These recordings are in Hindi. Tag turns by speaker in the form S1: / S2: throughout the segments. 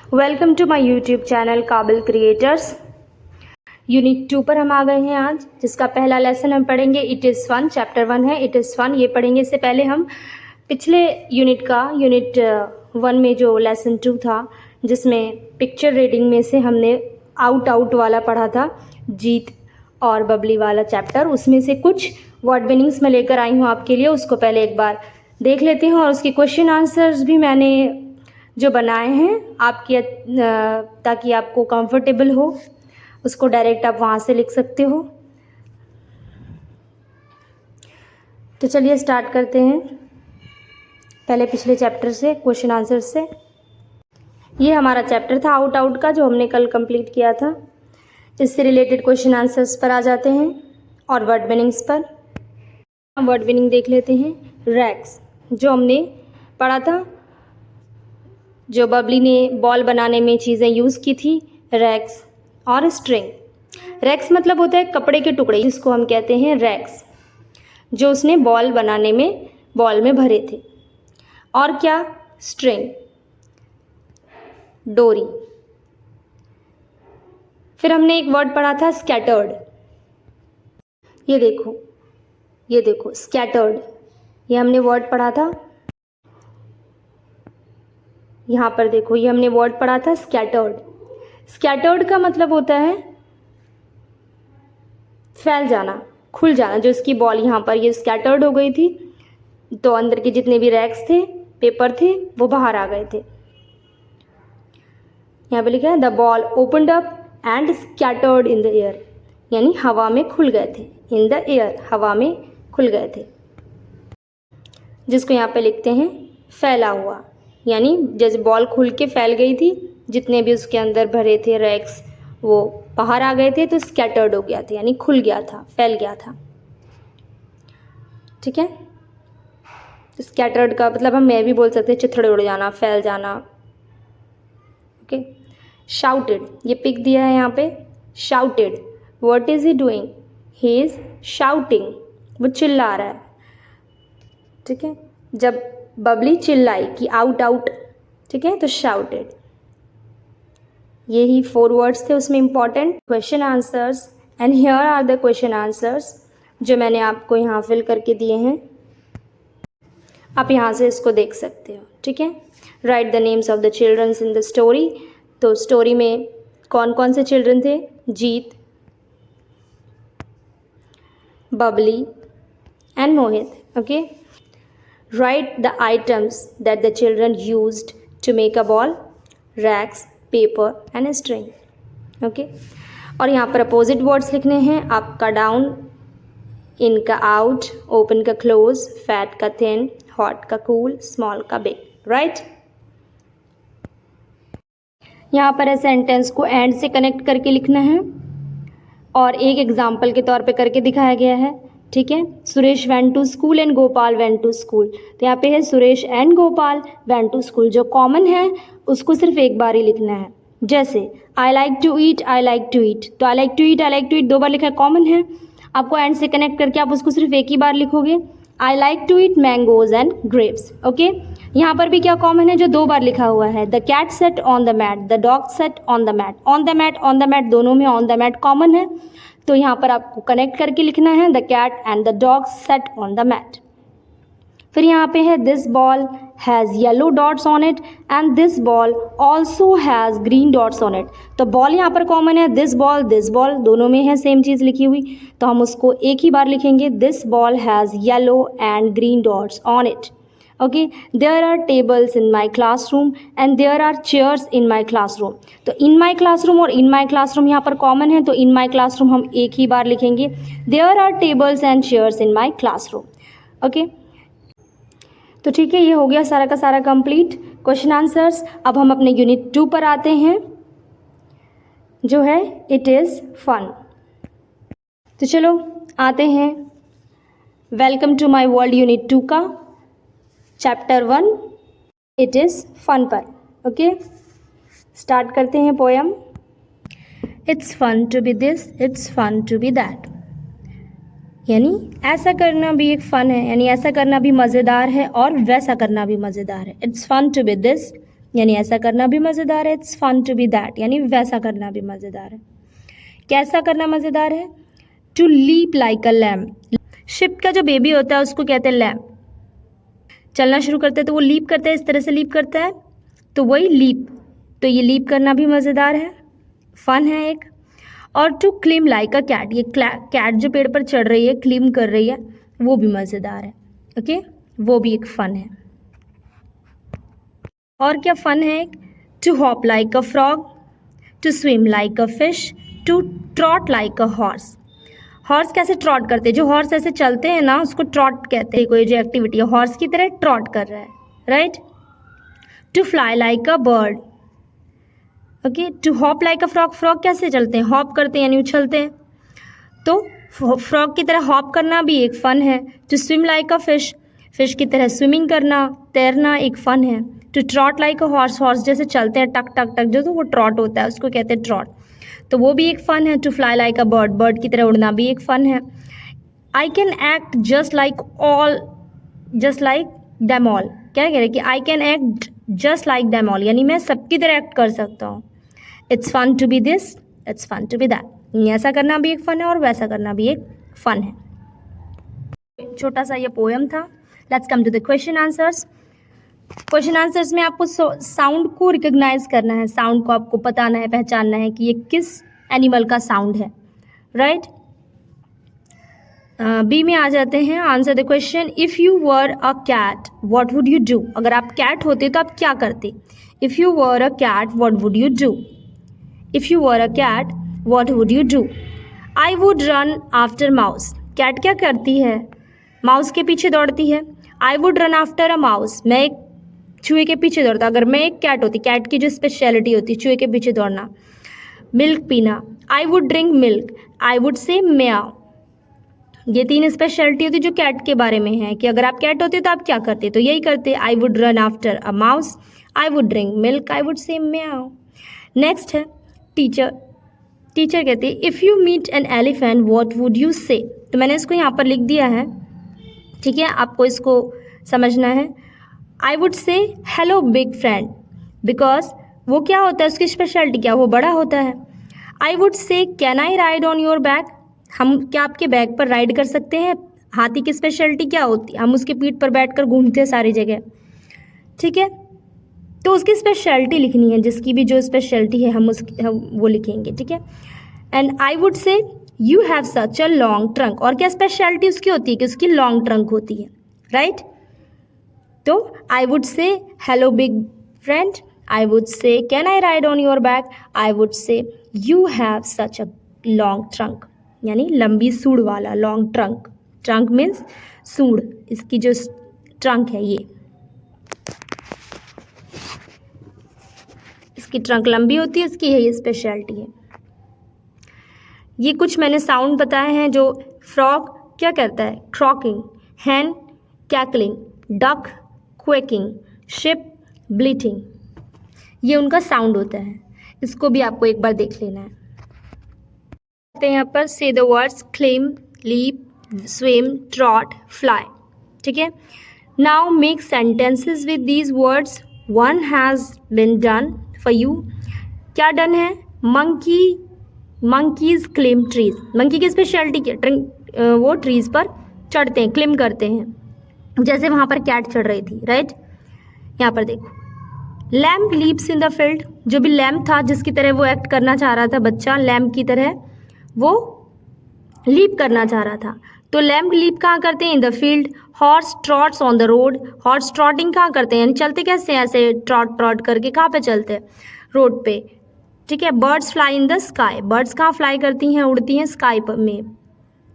S1: Welcome to my YouTube channel Kabil creators. Unit 2 पर हम आ गए हैं आज, जिसका पहला लेसन हम पढ़ेंगे इट इज़ फन। चैप्टर 1 है इट इज़ फन, ये पढ़ेंगे। इससे पहले हम पिछले यूनिट 1 में जो लेसन 2 था, जिसमें पिक्चर रीडिंग में से हमने आउट वाला पढ़ा था, जीत और बबली वाला चैप्टर, उसमें से कुछ वर्ड मीनिंग्स मैं लेकर आई हूँ आपके लिए। उसको पहले एक बार देख लेते हैं और उसके क्वेश्चन आंसर्स भी मैंने जो बनाए हैं आपकी, ताकि आपको कंफर्टेबल हो, उसको डायरेक्ट आप वहाँ से लिख सकते हो। तो चलिए स्टार्ट करते हैं पहले पिछले चैप्टर से, क्वेश्चन आंसर से। ये हमारा चैप्टर था आउट का, जो हमने कल कंप्लीट किया था। इससे रिलेटेड क्वेश्चन आंसर्स पर आ जाते हैं और वर्ड मीनिंग्स पर। हम वर्ड मीनिंग देख लेते हैं। रैक्स, जो हमने पढ़ा था, जो बबली ने बॉल बनाने में चीज़ें यूज़ की थी, रैक्स और स्ट्रिंग। रैक्स मतलब होता है कपड़े के टुकड़े, जिसको हम कहते हैं रैक्स, जो उसने बॉल बनाने में बॉल में भरे थे। और क्या, स्ट्रिंग, डोरी। फिर हमने एक वर्ड पढ़ा था स्कैटर्ड। ये देखो स्कैटर्ड, ये हमने वर्ड पढ़ा था। यहाँ पर देखो, ये हमने वर्ड पढ़ा था स्कैटर्ड। स्कैटर्ड का मतलब होता है फैल जाना, खुल जाना। जो इसकी बॉल यहाँ पर ये स्कैटर्ड हो गई थी, तो अंदर के जितने भी रैक्स थे, पेपर थे, वो बाहर आ गए थे। यहाँ पे लिखा है the ball opened up and scattered in the air, यानी हवा में खुल गए थे। इन द एयर, हवा में खुल गए थे, जिसको यहाँ पे लिखते हैं फैला हुआ। यानी जैसे बॉल खुल के फैल गई थी, जितने भी उसके अंदर भरे थे रैक्स, वो बाहर आ गए थे, तो स्कैटर्ड हो गया था, यानी खुल गया था, फैल गया था। ठीक है, तो स्कैटर्ड का मतलब मैं भी बोल सकते हैं चिथड़े उड़ जाना, फैल जाना। ओके। शाउटेड, ये पिक दिया है यहाँ पे, shouted. What is he doing? He is shouting, वो चिल्ला रहा है। ठीक है, जब बबली चिल्लाई कि आउट, ठीक है, तो शाउटेड। यही 4 वर्ड्स थे उसमें important question answers. And here are the question answers, जो मैंने आपको यहाँ फिल करके दिए हैं। आप यहाँ से इसको देख सकते हो। ठीक है, write the names of the childrens in the story. तो स्टोरी में कौन कौन से चिल्ड्रन थे? Jeet, Babli and Mohit. Okay, write the items that the children used to make a ball, rags, paper and string. Okay, और यहाँ पर अपोजिट वर्ड्स लिखने हैं। अप का डाउन, इन का आउट, ओपन का क्लोज, फैट का थिन, हॉट का कूल, स्मॉल का बिग। राइट, यहाँ पर है सेंटेंस को एंड से कनेक्ट करके लिखना है और एक एग्जाम्पल के तौर पे करके दिखाया गया है। ठीक है, Suresh went to school and Gopal went to school. तो यहाँ पे है Suresh and Gopal went to school. जो कॉमन है उसको सिर्फ एक बार ही लिखना है। जैसे I like to eat, I like to eat, तो आई लाइक टू ईट 2 बार लिखा है, कॉमन है। आपको एंड से कनेक्ट करके आप उसको सिर्फ एक ही बार लिखोगे, I like to eat mangoes and grapes. Okay, यहाँ पर भी क्या कॉमन है जो 2 बार लिखा हुआ है? The cat sat on the mat, the dog sat on the mat. On the mat दोनों में ऑन द मैट कॉमन है, तो यहाँ पर आपको कनेक्ट करके लिखना है the cat and the dog sat on the mat. फिर यहाँ पे है this ball has yellow dots on it and this ball also has green dots on it. तो बॉल यहाँ पर कॉमन है, दिस बॉल दोनों में है सेम चीज़ लिखी हुई, तो हम उसको एक ही बार लिखेंगे, this ball has yellow and green dots on it. Okay, there are tables in my classroom and there are chairs in my classroom. तो इन माई क्लासरूम और इन माई क्लासरूम यहाँ पर कॉमन है, तो इन माई क्लासरूम हम एक ही बार लिखेंगे, there are tables and chairs in my classroom. Okay, तो ठीक है, ये हो गया सारा का सारा कंप्लीट क्वेश्चन आंसर्स। अब हम अपने यूनिट 2 पर आते हैं, जो है इट इज़ फन। तो चलो आते हैं welcome to my world unit 2 का चैप्टर 1 इट इज़ फन पर। ओके, स्टार्ट करते हैं poem. It's fun to be this, it's fun to be that. यानी ऐसा करना भी एक फ़न है, यानी ऐसा करना भी मज़ेदार है और वैसा करना भी मज़ेदार है। It's fun to be this, यानी ऐसा करना भी मज़ेदार है। It's fun to be that, यानी वैसा करना भी मज़ेदार है। कैसा करना मज़ेदार है? To leap like a lamb. Sheep का जो बेबी होता है उसको कहते हैं लैम्ब। चलना शुरू करते हैं तो वो लीप करता है, इस तरह से लीप करता है, तो वही लीप। तो ये लीप करना भी मज़ेदार है, फन है एक। और to climb like a cat, ये कैट जो पेड़ पर चढ़ रही है, क्लिम कर रही है, वो भी मज़ेदार है। ओके, वो भी एक फ़न है। और क्या फ़न है? To hop like a frog, to swim like a fish, to trot like a horse. Horse कैसे ट्रॉट करते हैं? जो हॉर्स ऐसे चलते हैं ना, उसको ट्रॉट कहते हैं। कोई जो एक्टिविटी है हॉर्स की तरह ट्रॉट कर रहा है, right. To fly like a bird. Okay, to hop like a frog, frog कैसे चलते हैं? हॉप करते हैं यानी उछलते हैं, तो फ्रॉग की तरह हॉप करना भी एक फ़न है। To swim like a fish, fish की तरह स्विमिंग करना, तैरना एक फ़न है। To trot like a horse, horse जैसे चलते हैं टक टक टक, जो तो वो ट्रॉट होता है, उसको कहते हैं ट्रॉट, तो वो भी एक फ़न है। To fly like a bird, bird की तरह उड़ना भी एक फ़न है। I can act just like them all, क्या कह रहे हैं कि I can act just like them all, यानी मैं सबकी तरह एक्ट कर सकता हूँ। It's fun to be this, it's fun to be that, ऐसा करना भी एक फ़न है और वैसा करना भी एक फ़न है। छोटा सा ये पोएम था। Let's come to the question answers. Question answers में आपको साउंड को रिकॉग्नाइज करना है, साउंड को आपको बताना है, पहचानना है कि ये किस एनिमल का साउंड है, राइट। बी में आ जाते हैं। Answer the question, if you were a cat what would you do. अगर आप कैट होते तो आप क्या करते? If you were a cat what would you do? If you were a cat what would you do? I would run after mouse. Cat क्या करती है? माउस के पीछे दौड़ती है। I would run after a mouse, मैं एक चूहे के पीछे दौड़ता। अगर मैं एक कैट होती, कैट की जो स्पेशलिटी होती है चूहे के पीछे दौड़ना। मिल्क पीना, I would drink milk, I would say meow. ये तीन स्पेशलिटी होती जो कैट के बारे में है कि अगर आप कैट होते तो आप क्या करते, तो यही करते। I would run after a mouse, I would drink milk, I would say meow. Next है टीचर। टीचर कहती है if you meet an elephant what would you say. तो मैंने इसको यहाँ पर लिख दिया है, ठीक है, आपको इसको समझना है। आई वुड से हेलो बिग फ्रेंड, बिकॉज वो क्या होता है, उसकी स्पेशलिटी क्या, वो बड़ा होता है। आई वुड से can I ride on your back, हम क्या आपके बैग पर राइड कर सकते हैं। हाथी की स्पेशलिटी क्या होती है, हम उसके पीठ पर बैठकर घूमते हैं सारी जगह, ठीक है। तो उसकी स्पेशलिटी लिखनी है, जिसकी भी जो स्पेशलिटी है हम वो लिखेंगे, ठीक है। एंड आई वुड से you have such a long trunk, और क्या स्पेशलिटी उसकी होती है कि उसकी लॉन्ग ट्रंक होती है, राइट। तो आई वुड से hello big friend, I would से can I ride on your back, I would से you have such a long trunk, यानी लंबी सूंड वाला, लॉन्ग ट्रंक। ट्रंक मीन्स सूंड, इसकी जो ट्रंक है ये, इसकी ट्रंक लंबी होती है, इसकी है ये स्पेशलिटी है। ये कुछ मैंने साउंड बताए हैं जो फ्रॉग क्या करता है, क्रॉकिंग, हैन कैकलिंग, डक क्वेकिंग, शिप ब्लीटिंग, ये उनका साउंड होता है। इसको भी आपको एक बार देख लेना है। यहाँ पर से the words climb, leap, swim, trot, fly, ठीक है। Now make sentences with these words. One has been done for you, क्या डन है? मंकीज क्लेम ट्रीज, मंकी की स्पेशलिटी क्या, वो ट्रीज पर चढ़ते हैं, क्लेम करते हैं, जैसे वहाँ पर कैट चढ़ रही थी, राइट। यहाँ पर देखो, lamp leaps in the field, जो भी लैम्प था जिसकी तरह वो एक्ट करना चाह रहा था बच्चा, लैम्प की तरह वो लीप करना चाह रहा था, तो लैम्प लीप कहाँ करते हैं? In the field. Horse trots on the road, horse trotting कहाँ करते हैं, यानी चलते कैसे हैं, ऐसे ट्रॉट ट्रॉट करके कहाँ पे चलते हैं? रोड पे, ठीक है। Birds fly in the sky, birds कहाँ फ्लाई करती हैं, उड़ती हैं स्काई में,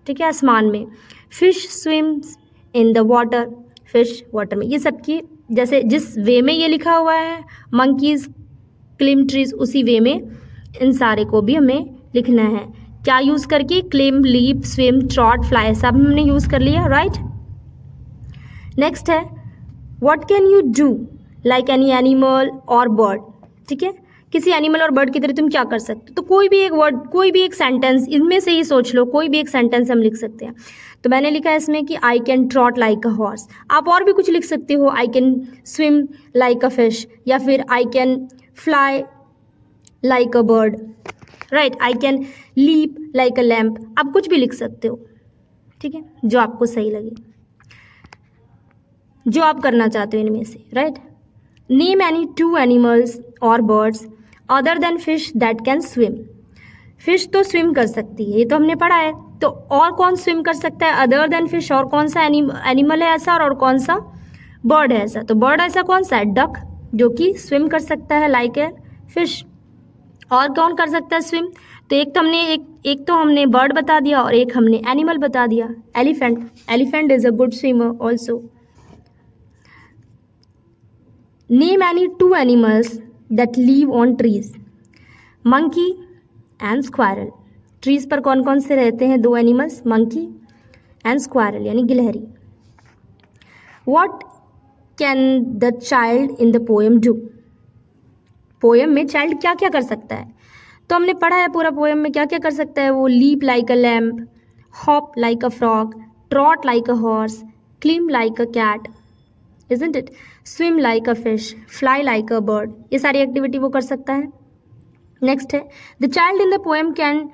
S1: ठीक है, आसमान में। Fish swims in the water, fish water में। ये सबकी जैसे जिस वे में ये लिखा हुआ है मंकीज क्लेम ट्रीज, उसी वे में इन सारे को भी हमें लिखना है। क्या यूज़ करके? Climb, leap, swim, trot, fly, सब हमने यूज़ कर लिया, राइट। नेक्स्ट है what can you do like any animal और बर्ड, ठीक है। किसी एनिमल और बर्ड की तरह तुम क्या कर सकते हो? तो कोई भी एक वर्ड, कोई भी एक सेंटेंस इनमें से ही सोच लो, कोई भी एक सेंटेंस हम लिख सकते हैं। तो मैंने लिखा है इसमें कि I can trot like a horse. आप और भी कुछ लिख सकते हो, I can swim like a fish, या फिर I can fly like a bird, right, I can leap like a lamb. आप कुछ भी लिख सकते हो, ठीक है, जो आपको सही लगे, जो आप करना चाहते हो इनमें से, राइट। नेम एनी 2 एनिमल्स और birds other than fish that can swim. Fish तो स्विम कर सकती है, ये तो हमने पढ़ा है। तो और कौन स्विम कर सकता है अदर देन फिश? और कौन सा एनिमल है ऐसा, और कौन सा बर्ड है ऐसा? तो बर्ड ऐसा कौन सा है? डक, जो कि स्विम कर सकता है लाइक ए फिश। और कौन कर सकता है स्विम? तो एक तो हमने बर्ड बता दिया और एक हमने एनिमल बता दिया, elephant. Elephant is a good swimmer also. Name any 2 animals that live on trees. Monkey and squirrel. Trees पर कौन कौन से रहते हैं 2 एनिमल्स? मंकी एंड स्क्वायरल, यानी गिलहरी। What can the child in the poem do. Poem में चाइल्ड क्या क्या कर सकता है? तो हमने पढ़ा है पूरा पोएम में क्या क्या कर सकता है वो। Leap like a lamb, hop like a frog, trot like a horse, climb like a cat, isn't it, swim like a fish, fly like a bird. ये सारी एक्टिविटी वो कर सकता है। नेक्स्ट है the child in the poem can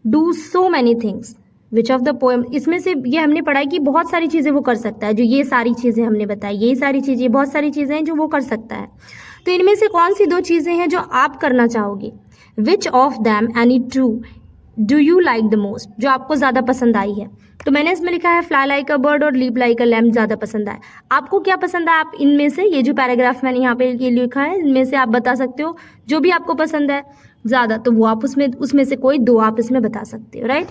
S1: do so many things which of the poem. इसमें से ये हमने पढ़ा है कि बहुत सारी चीज़ें वो कर सकता है, जो ये सारी चीज़ें हमने बताई, ये सारी चीज़ें, बहुत सारी चीज़ें हैं जो वो कर सकता है। तो इनमें से कौन सी 2 चीज़ें हैं जो आप करना चाहोगे? Which of them any two do you like the most, जो आपको ज़्यादा पसंद आई है? तो मैंने इसमें लिखा है फ्लाई लाइक अ बर्ड और लीप लाइक अ लैम्प ज़्यादा पसंद आए। आपको क्या पसंद है? आप इनमें से ये जो पैराग्राफ मैंने यहाँ पे ये लिखा है इनमें से आप बता सकते हो जो भी आपको पसंद है ज़्यादा, तो वो आप उसमें से कोई 2 आप इसमें बता सकते हो, राइट।